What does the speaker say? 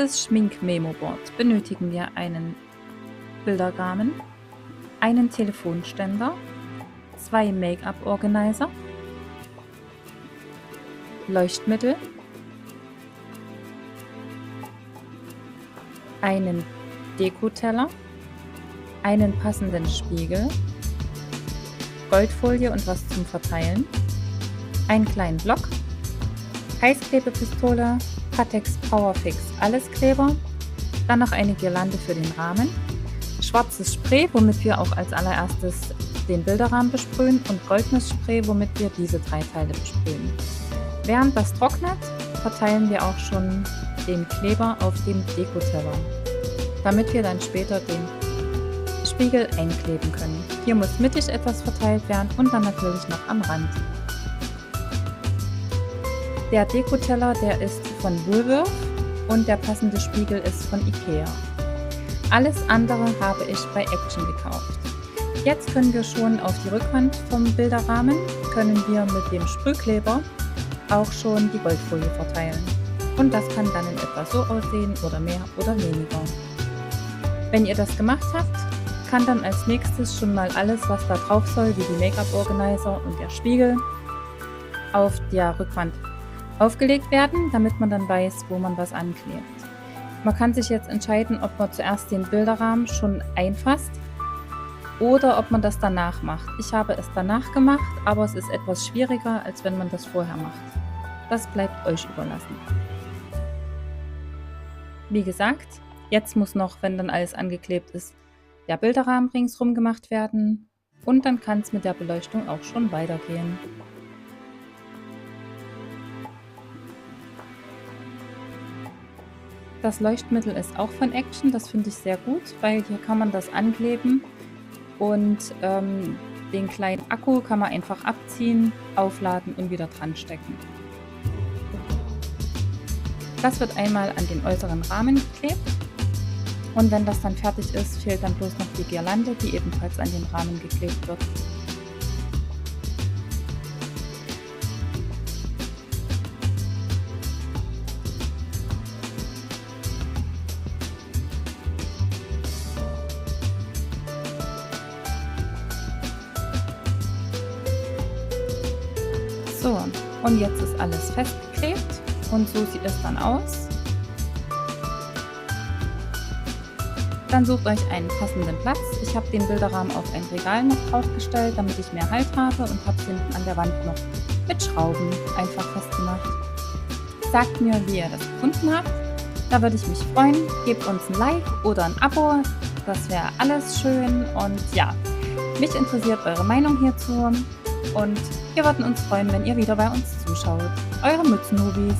dieses Schmink-Memo-Board benötigen wir einen Bilderrahmen, einen Telefonständer, 2 Make-up-Organizer, Leuchtmittel, einen Dekoteller, einen passenden Spiegel, Goldfolie und was zum Verteilen, einen kleinen Block, Heißklebepistole, Pattex Powerfix Alleskleber, dann noch eine Girlande für den Rahmen, schwarzes Spray, womit wir auch als allererstes den Bilderrahmen besprühen, und Goldnussspray, womit wir diese 3 Teile besprühen. Während das trocknet, verteilen wir auch schon den Kleber auf dem Dekoteller, damit wir dann später den Spiegel einkleben können. Hier muss mittig etwas verteilt werden und dann natürlich noch am Rand. Der Dekoteller, der ist von Woolworth und der passende Spiegel ist von Ikea. Alles andere habe ich bei Action gekauft. Jetzt können wir schon auf die Rückwand vom Bilderrahmen, können wir mit dem Sprühkleber auch schon die Goldfolie verteilen. Und das kann dann in etwa so aussehen oder mehr oder weniger. Wenn ihr das gemacht habt, kann dann als nächstes schon mal alles, was da drauf soll, wie die Make-up-Organizer und der Spiegel, auf der Rückwand aufgelegt werden, damit man dann weiß, wo man was anklebt. Man kann sich jetzt entscheiden, ob man zuerst den Bilderrahmen schon einfasst oder ob man das danach macht. Ich habe es danach gemacht, aber es ist etwas schwieriger, als wenn man das vorher macht. Das bleibt euch überlassen. Wie gesagt, jetzt muss noch, wenn dann alles angeklebt ist, der Bilderrahmen ringsrum gemacht werden und dann kann es mit der Beleuchtung auch schon weitergehen. Das Leuchtmittel ist auch von Action, das finde ich sehr gut, weil hier kann man das ankleben und den kleinen Akku kann man einfach abziehen, aufladen und wieder dran stecken. Das wird einmal an den äußeren Rahmen geklebt und wenn das dann fertig ist, fehlt dann bloß noch die Girlande, die ebenfalls an den Rahmen geklebt wird. So, und jetzt ist alles festgeklebt und so sieht es dann aus. Dann sucht euch einen passenden Platz. Ich habe den Bilderrahmen auf ein Regal noch draufgestellt, damit ich mehr Halt habe, und habe es hinten an der Wand noch mit Schrauben einfach festgemacht. Sagt mir, wie ihr das gefunden habt. Da würde ich mich freuen. Gebt uns ein Like oder ein Abo. Das wäre alles schön. Und ja, mich interessiert eure Meinung hierzu. Und wir würden uns freuen, wenn ihr wieder bei uns zuschaut. Eure Mützenhubis.